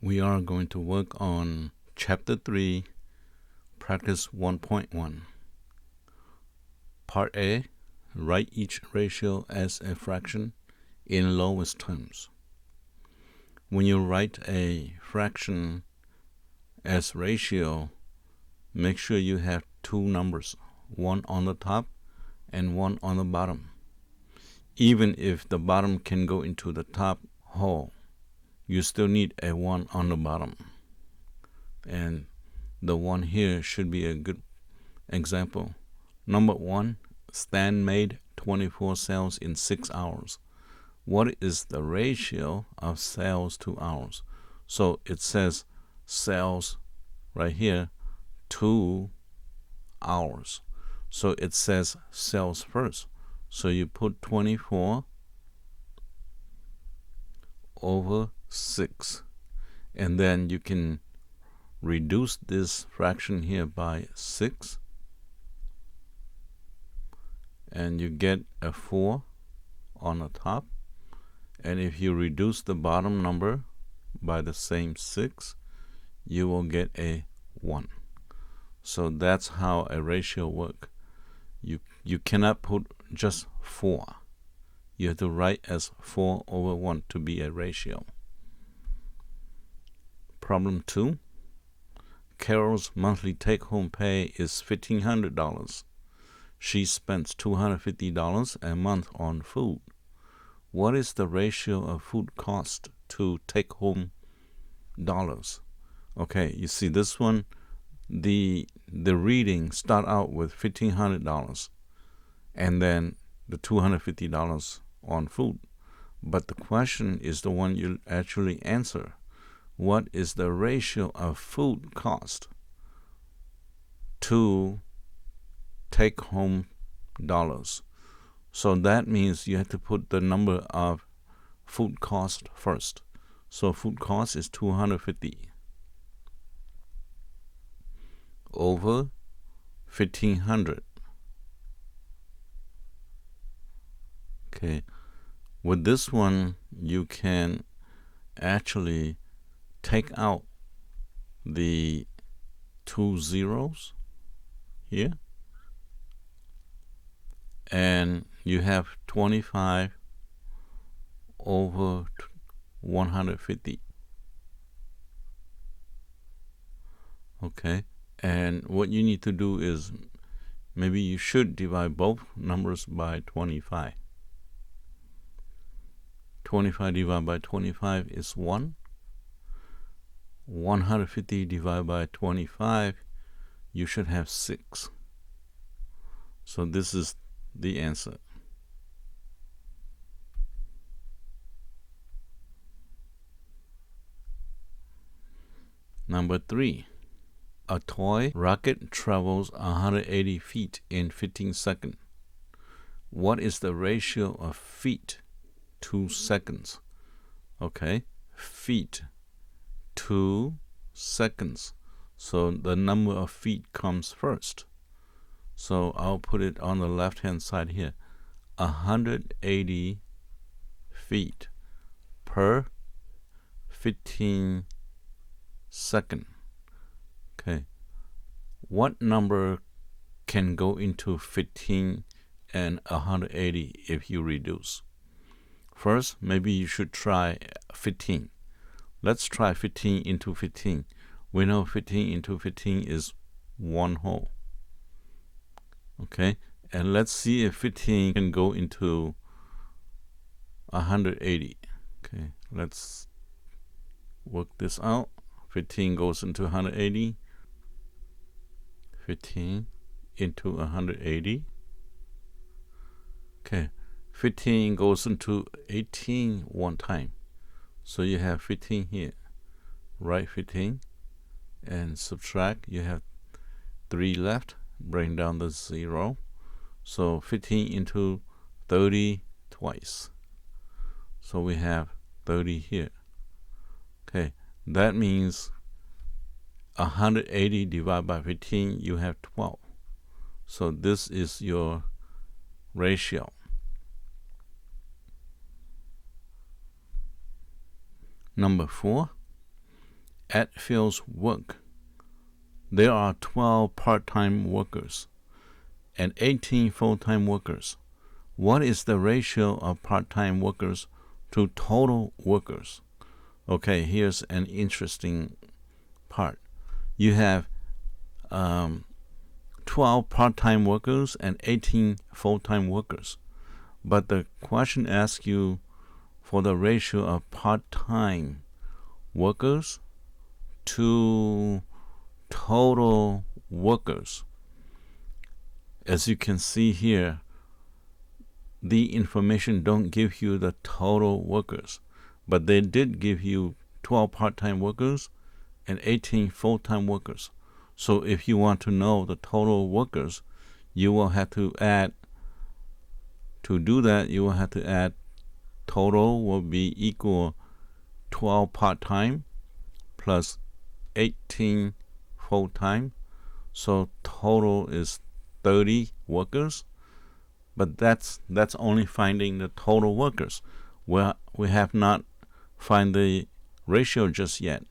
We are going to work on Chapter 3, Practice 1.1. Part A, write each ratio as a fraction in lowest terms. When you write a fraction as ratio, make sure you have two numbers, one on the top and one on the bottom. Even if the bottom can go into the top whole, you still need a 1 on the bottom. And the one here should be a good example. Number 1, Stan made 24 sales in 6 hours. What is the ratio of sales to hours? So it says sales right here, 2 hours. So it says sales first. So you put 24 over 6. And then you can reduce this fraction here by 6. And you get a 4 on the top. And if you reduce the bottom number by the same 6, you will get a 1. So that's how a ratio works. You cannot put just 4. You have to write as 4 over 1 to be a ratio. Problem 2. Carol's monthly take-home pay is $1,500. She spends $250 a month on food. What is the ratio of food cost to take-home dollars? Okay, you see this one, the reading start out with $1,500 and then the $250 on food. But the question is the one you actually answer. What is the ratio of food cost to take-home dollars? So that means you have to put the number of food cost first. So food cost is $250 over $1,500. Okay, with this one you can actually take out the 2 zeros here, and you have 25 over 150. Okay, and what you need to do is maybe you should divide both numbers by 25. 25 divided by 25 is 1. 150 divided by 25, you should have 6. So this is the answer. Number 3. A toy rocket travels 180 feet in 15 seconds. What is the ratio of feet to seconds? Okay, feet to seconds. So the number of feet comes first. So I'll put it on the left-hand side here. 180 feet per 15 seconds. Okay. What number can go into 15 and 180 if you reduce? First, maybe you should try 15. Let's try 15 into 15. We know 15 into 15 is 1 whole. Okay, and let's see if 15 can go into 180. Okay, let's work this out. 15 goes into 180. 15 into 180. Okay, 15 goes into 18 one time. So you have 15 here. Write 15 and subtract. You have 3 left. Bring down the 0. So 15 into 30 twice. So we have 30 here. Okay, that means 180 divided by 15, you have 12. So this is your ratio. Number 4, at Phil's work, there are 12 part-time workers and 18 full-time workers. What is the ratio of part-time workers to total workers? Okay, here's an interesting part. You have 12 part-time workers and 18 full-time workers. But the question asks you for the ratio of part-time workers to total workers. As you can see here, the information don't give you the total workers, but they did give you 12 part-time workers and 18 full-time workers. So if you want to know the total workers, you will have to add, to do that, you will have to add total will be equal 12 part-time plus 18 full-time. So total is 30 workers, but that's only finding the total workers. Well, we have not find the ratio just yet.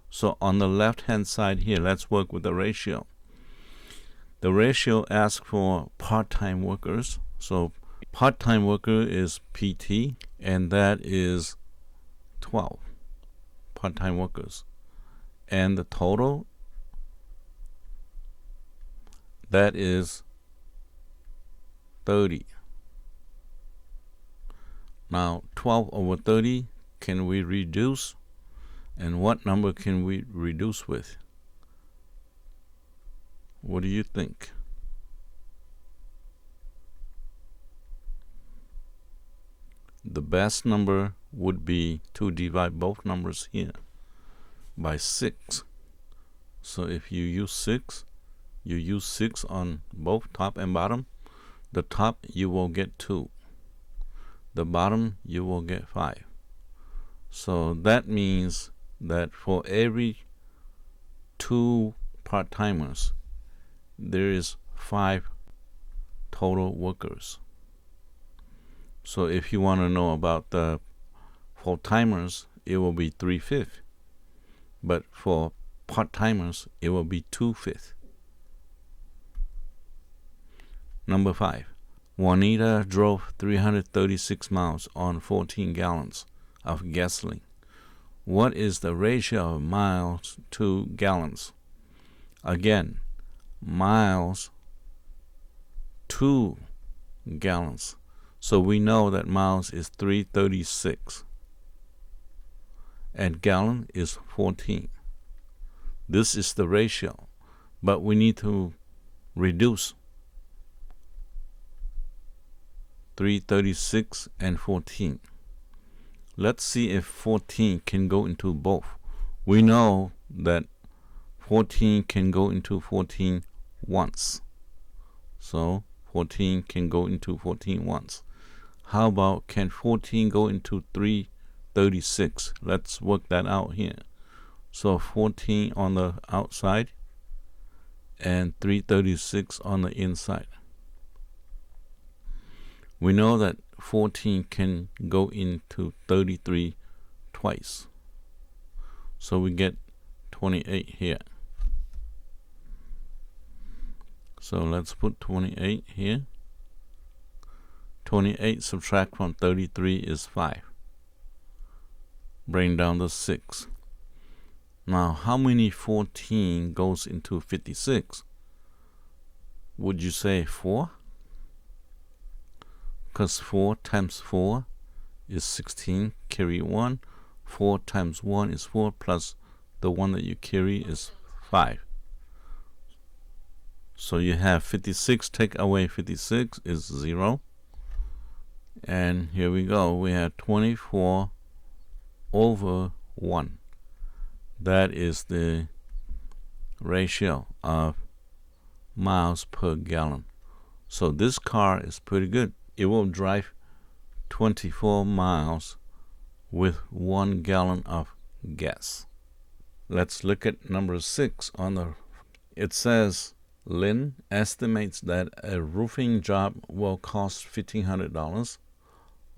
So on the left-hand side here, let's work with the ratio. The ratio asks for part-time workers. So part-time worker is PT, and that is 12 part-time workers. And the total, that is 30. Now, 12 over 30, can we reduce? And what number can we reduce with? What do you think? The best number would be to divide both numbers here by 6. So if you use 6, you use 6 on both top and bottom. The top you will get 2. The bottom you will get 5. So that means that for every 2 part-timers, there is 5 total workers. So if you want to know about the full-timers, it will be 3/5. But for part-timers, it will be 2/5. Number 5. Juanita drove 336 miles on 14 gallons of gasoline. What is the ratio of miles to gallons? Again, miles to gallons. So we know that miles is 336 and gallon is 14. This is the ratio, but we need to reduce 336 and 14. Let's see if 14 can go into both. We know that 14 can go into 14 once. So 14 can go into 14 once. How about, can 14 go into 336? Let's work that out here. So 14 on the outside and 336 on the inside. We know that 14 can go into 33 twice. So we get 28 here. So let's put 28 here. 28 subtract from 33 is 5. Bring down to 6. Now, how many 14 goes into 56? Would you say 4? Because 4 times 4 is 16, carry 1. 4 times 1 is 4, plus the one that you carry is 5. So you have 56, take away 56 is 0. And here we go, we have 24 over 1. That is the ratio of miles per gallon. So this car is pretty good. It will drive 24 miles with 1 gallon of gas. Let's look at number 6 on the. It says Lynn estimates that a roofing job will cost $1,500.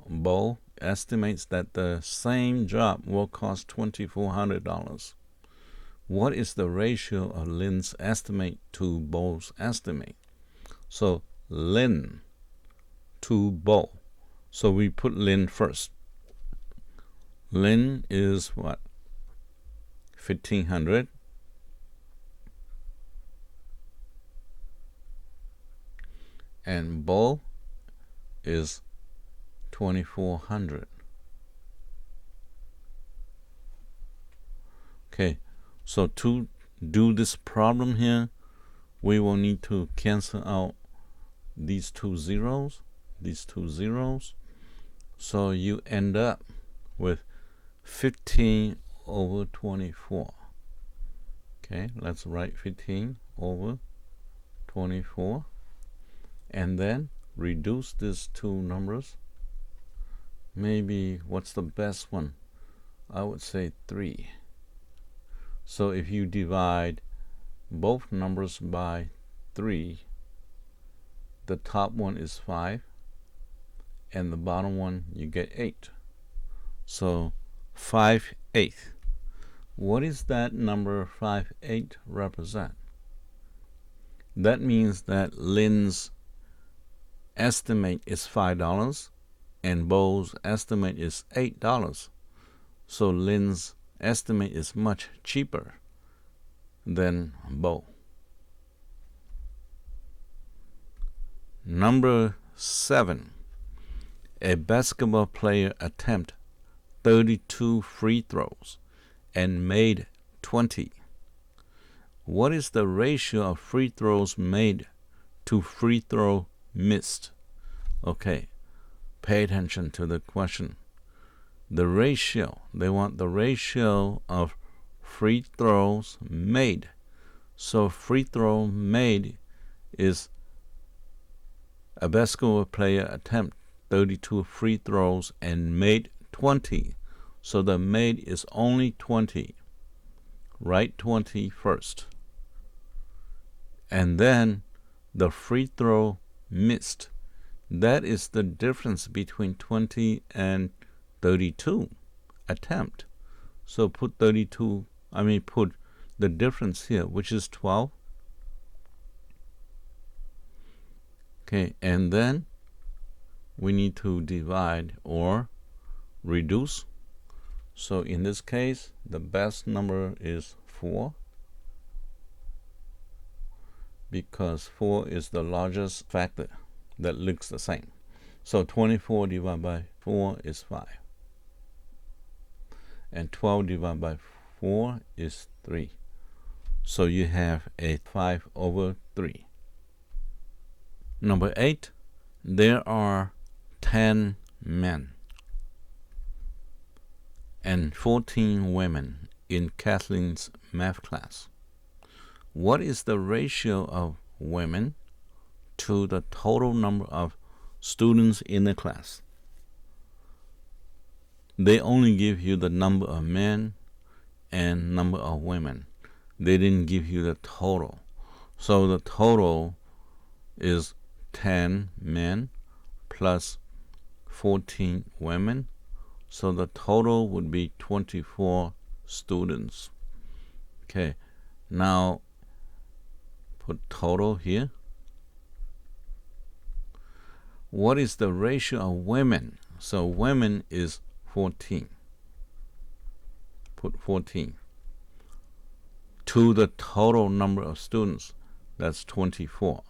Bo estimates that the same job will cost $2,400. what is the ratio of Lin's estimate to Bo's estimate? So Lin to Bo. So we put Lin first. Lin is what? 1,500. And Bo is 2,400. Okay, so to do this problem here, we will need to cancel out these two zeros. So you end up with 15 over 24. Okay, let's write 15 over 24. And then reduce these two numbers. Maybe what's the best one? I would say 3. So if you divide both numbers by 3, the top one is 5, and the bottom one you get 8. So 5/8. What is that number 5/8 represent? That means that Lin's estimate is $5 and Bo's estimate is $8. So Lin's estimate is much cheaper than Bo. Number 7. A basketball player attempted 32 free throws and made 20. What is the ratio of free throws made to free throw missed? Okay, pay attention to the question. The ratio, they want the ratio of free throws made. So free throw made is a basketball player attempt 32 free throws and made 20. So the made is only 20. Write 20 first. And then the free throw missed. That is the difference between 20 and 32 attempt. So put put the difference here, which is 12. Okay, and then we need to divide or reduce. So in this case, the best number is 4, because 4 is the largest factor that looks the same. So 24 divided by 4 is 5. And 12 divided by 4 is 3. So you have a 5 over 3. Number 8, there are 10 men and 14 women in Kathleen's math class. What is the ratio of women to the total number of students in the class? They only give you the number of men and number of women. They didn't give you the total. So the total is 10 men plus 14 women. So the total would be 24 students. Okay, now put total here. What is the ratio of women? So women is 14. Put 14. To the total number of students, that's 24.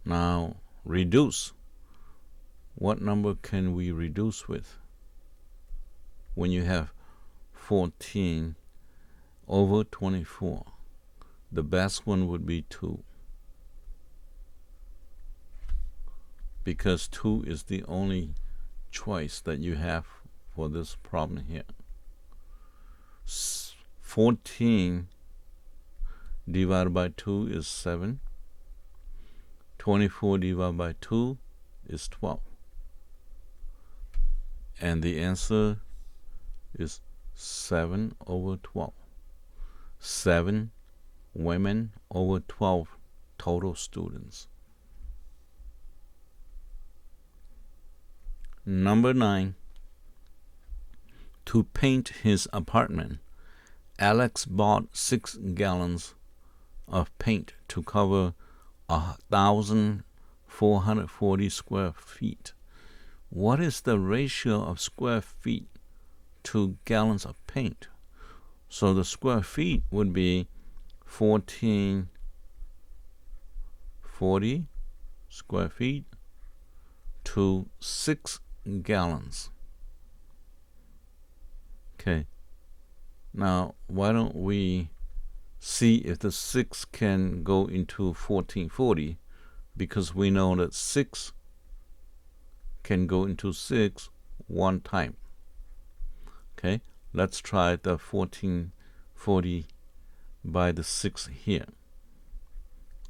Now reduce. What number can we reduce with? When you have 14 over 24, the best one would be 2. Because 2 is the only choice that you have for this problem here. 14 divided by 2 is 7. 24 divided by 2 is 12. And the answer is 7 over 12. 7 women over 12 total students. Number 9, to paint his apartment, Alex bought 6 gallons of paint to cover 1,440 square feet. What is the ratio of square feet to gallons of paint? So the square feet would be 1,440 square feet to 6 gallons. Okay. Now, why don't we see if the 6 can go into 1,440, because we know that 6 can go into 6 one time. Okay, let's try the 1,440 by the 6 here.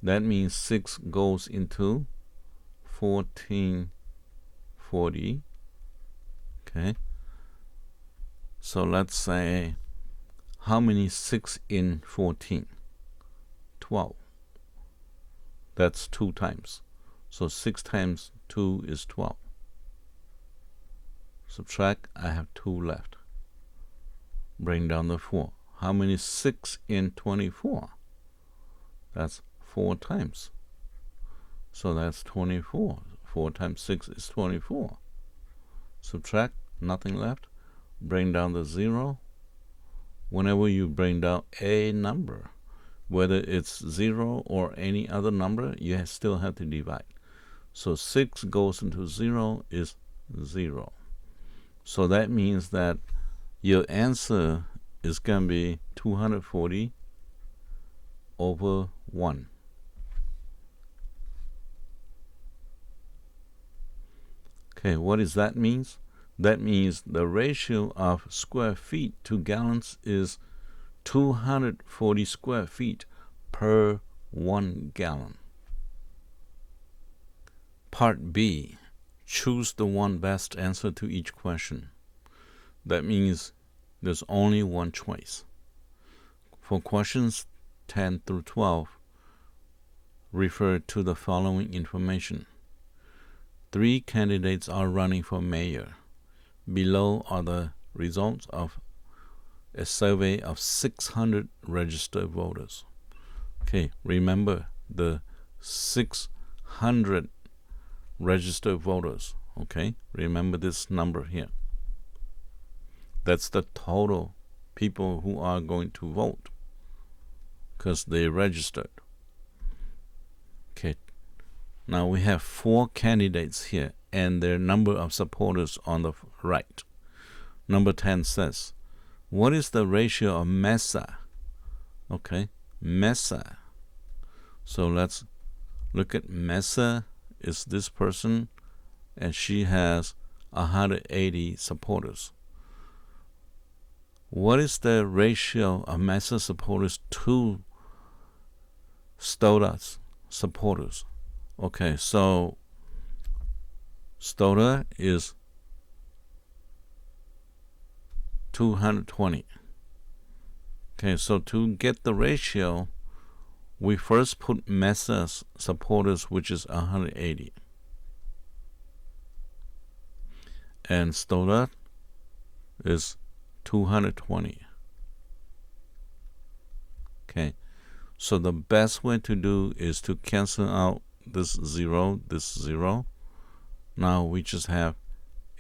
That means 6 goes into 1,440. Okay, so let's say, how many 6 in 14? 12. That's 2 times. So 6 times 2 is 12. Subtract, I have 2 left. Bring down the 4. How many 6 in 24? That's 4 times. So that's 24. 4 times 6 is 24. Subtract, nothing left. Bring down the 0. Whenever you bring down a number, whether it's 0 or any other number, you still have to divide. So 6 goes into 0 is 0. So that means that your answer is going to be 240 over 1. Okay, what does that mean? That means the ratio of square feet to gallons is 240 square feet per 1 gallon. Part B. Choose the one best answer to each question. That means there's only one choice. For questions 10 through 12, refer to the following information. 3 candidates are running for mayor. Below are the results of a survey of 600 registered voters. Okay, remember the 600 registered voters. Okay, remember this number here. That's the total people who are going to vote because they registered. Okay, now we have 4 candidates here and their number of supporters on the right. Number 10 says, what is the ratio of Mesa? Okay, Mesa. So let's look at Mesa is this person, and she has 180 supporters. What is the ratio of Mesa supporters to Stoda's supporters? Okay, so Stoda is 220. Okay, so to get the ratio, we first put Mesa's supporters, which is 180. And Stoda is 220. Okay, so the best way to do is to cancel out this 0, this 0. Now we just have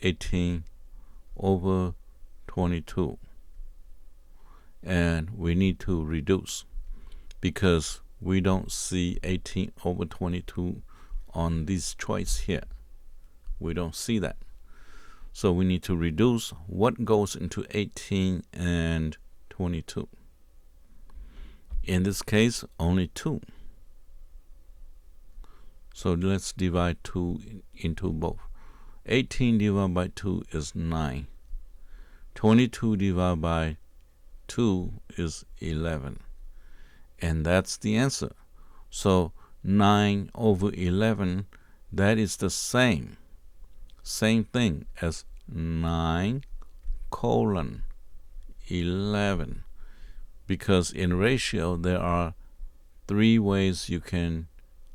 18 over 22. And we need to reduce because we don't see 18 over 22 on this choice here. We don't see that. So we need to reduce what goes into 18 and 22. In this case, only 2. So let's divide 2 into both. 18 divided by 2 is 9. 22 divided by 2 is 11. And that's the answer. So 9 over 11, that is the same thing as 9 colon 11. Because in ratio, there are 3 ways you can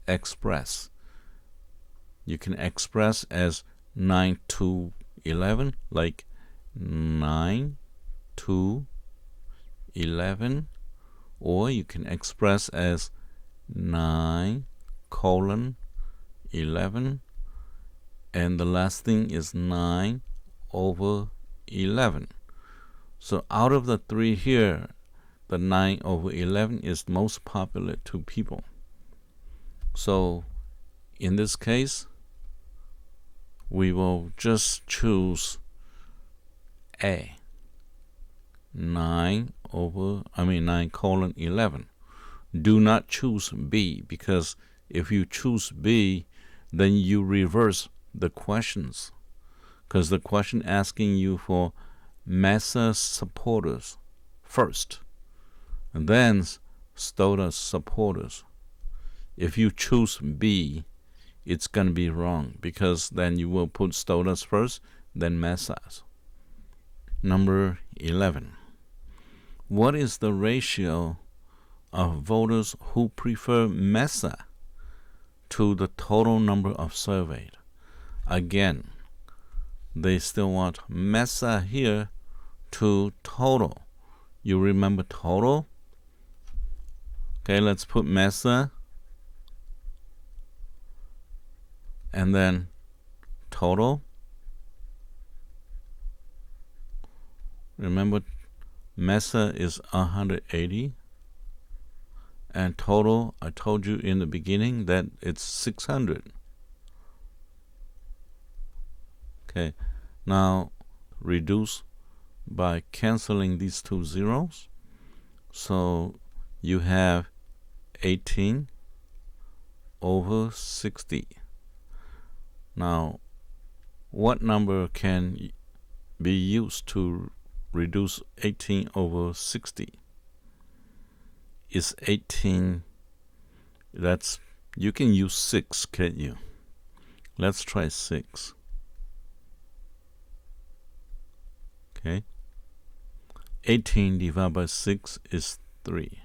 express. You can express as 9 to 11, like 9 to 11, or you can express as 9 colon 11, and the last thing is 9 over 11. So out of the three here, the 9 over 11 is most popular to people. So in this case, we will just choose A, 9 colon 11. Do not choose B, because if you choose B, then you reverse the questions, because the question asking you for Massa supporters first, and then Stoddard supporters. If you choose B, it's going to be wrong, because then you will put Stoddard's first, then Massa's. Number 11. What is the ratio of voters who prefer Massa to the total number of surveyed? Again, they still want Massa here to total. You remember total? Okay, let's put Massa and then total. Remember, Massa is 180, and total, I told you in the beginning that it's 600. Okay, now reduce by canceling these two zeros. So you have 18 over 60. Now, what number can be used to reduce 18 over 60? Is 18, you can use 6, can't you? Let's try 6. Okay. 18 divided by 6 is 3.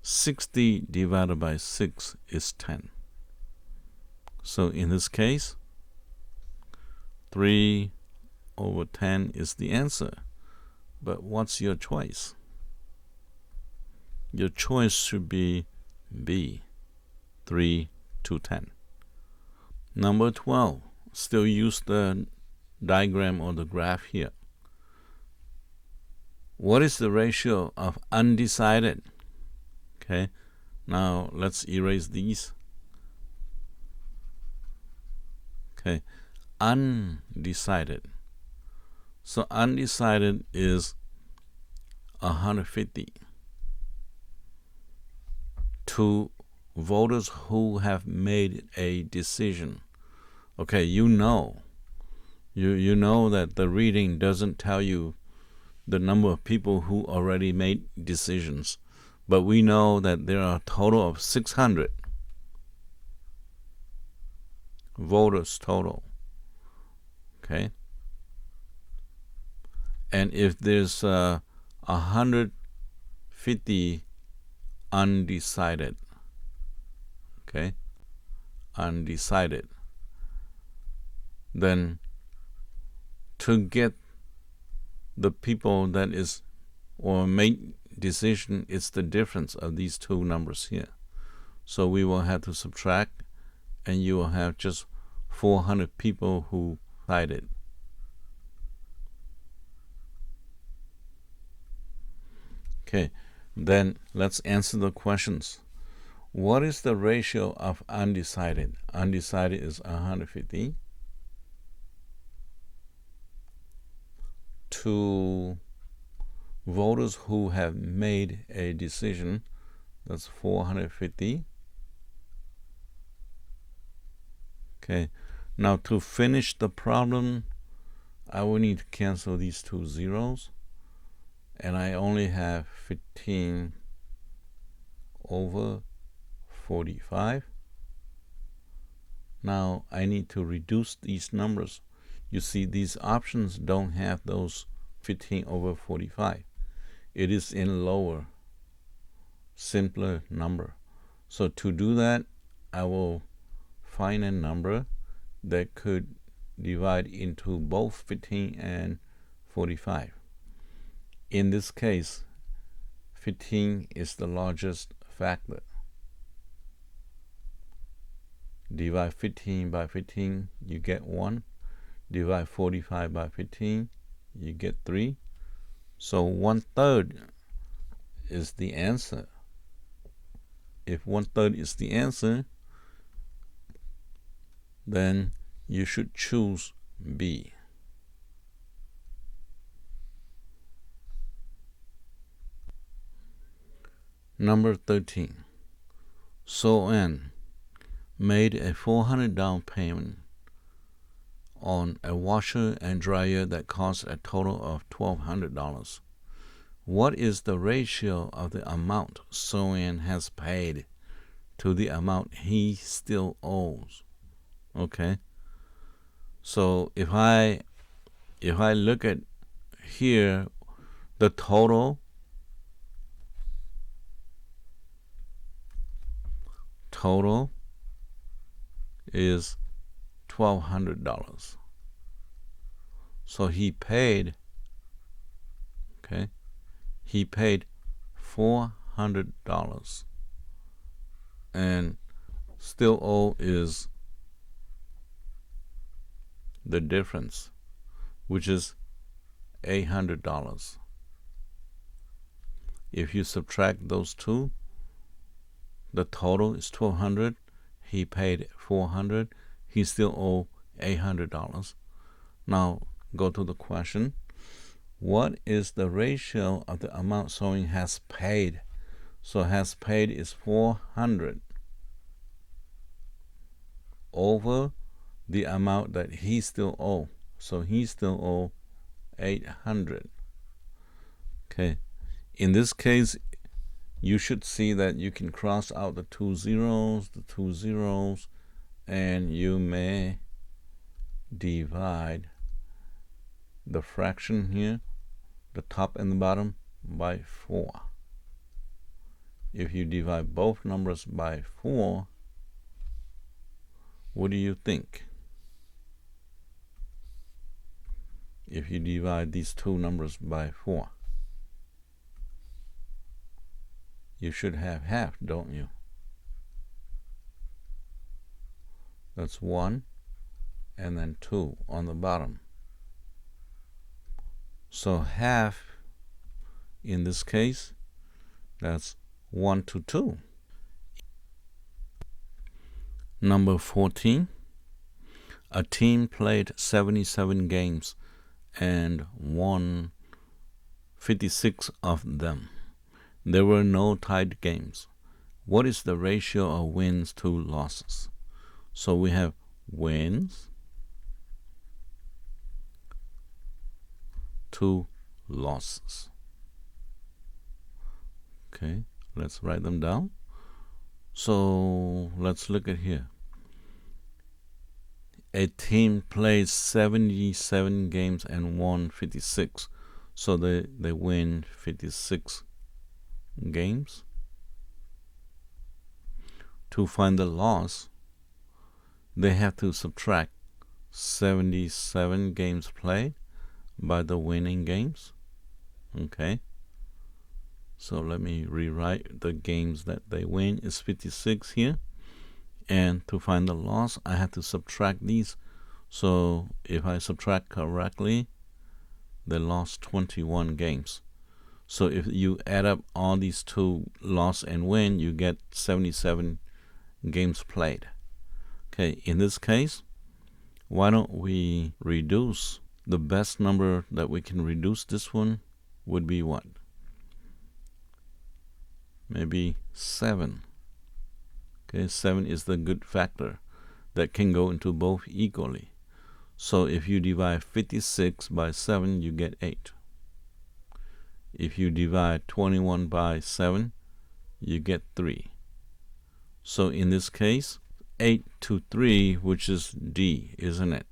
60 divided by 6 is 10. So in this case, 3 over 10 is the answer. But what's your choice? Your choice should be B, 3 to 10. Number 12. Still use the diagram or the graph here. What is the ratio of undecided? Okay, now let's erase these. Okay, undecided. So undecided is 150 to voters who have made a decision. Okay, you know that the reading doesn't tell you the number of people who already made decisions, but we know that there are a total of 600 voters total. Okay, and if there's 150 undecided, okay, undecided, then to get the people that is or make decision, it's the difference of these two numbers here. So we will have to subtract, and you will have just 400 people who decided. Okay, then let's answer the questions. What is the ratio of undecided? Undecided is 150 to voters who have made a decision. That's 450. Okay, now to finish the problem, I will need to cancel these two zeros, and I only have 15 over 45. Now I need to reduce these numbers. You see, these options don't have those 15 over 45. It is in lower, simpler number. So to do that, I will find a number that could divide into both 15 and 45. In this case, 15 is the largest factor. Divide 15 by 15, you get 1. Divide 45 by 15, you get 3. So 1/3 is the answer. If 1/3 is the answer, then you should choose B. Number 13. So-and made a $400 down payment on a washer and dryer that cost a total of $1,200. What is the ratio of the amount So-and has paid to the amount he still owes? Okay. So if I look at here, the total is $1,200. So he paid $400, and still owe is the difference, which is $800. If you subtract those two, the total is $1,200. He paid $400. He still owe $800. Now go to the question. What is the ratio of the amount So-and has paid? So has paid is 400 over the amount that he still owe. So he still owe 800. Okay. In this case, you should see that you can cross out the two zeros, and you may divide the fraction here, the top and the bottom, by 4. If you divide both numbers by 4, what do you think? If you divide these two numbers by 4, you should have half, don't you? That's 1 and then 2 on the bottom. So half, in this case, that's 1 to 2. Number 14. A team played 77 games and won 56 of them. There were no tied games. What is the ratio of wins to losses? So we have wins to losses. Okay, let's write them down. So let's look at here. A team played 77 games and won 56. So they win 56 games. To find the loss, they have to subtract 77 games played by the winning games. Okay. So let me rewrite the games that they win is 56 here. And to find the loss, I have to subtract these. So if I subtract correctly, they lost 21 games. So if you add up all these two, loss and win, you get 77 games played. Okay, in this case, why don't we reduce? The best number that we can reduce this one would be what? Maybe 7. Okay, 7 is the good factor that can go into both equally. So if you divide 56 by 7, you get 8. If you divide 21 by 7, you get 3. So in this case, 8 to 3, which is D, isn't it?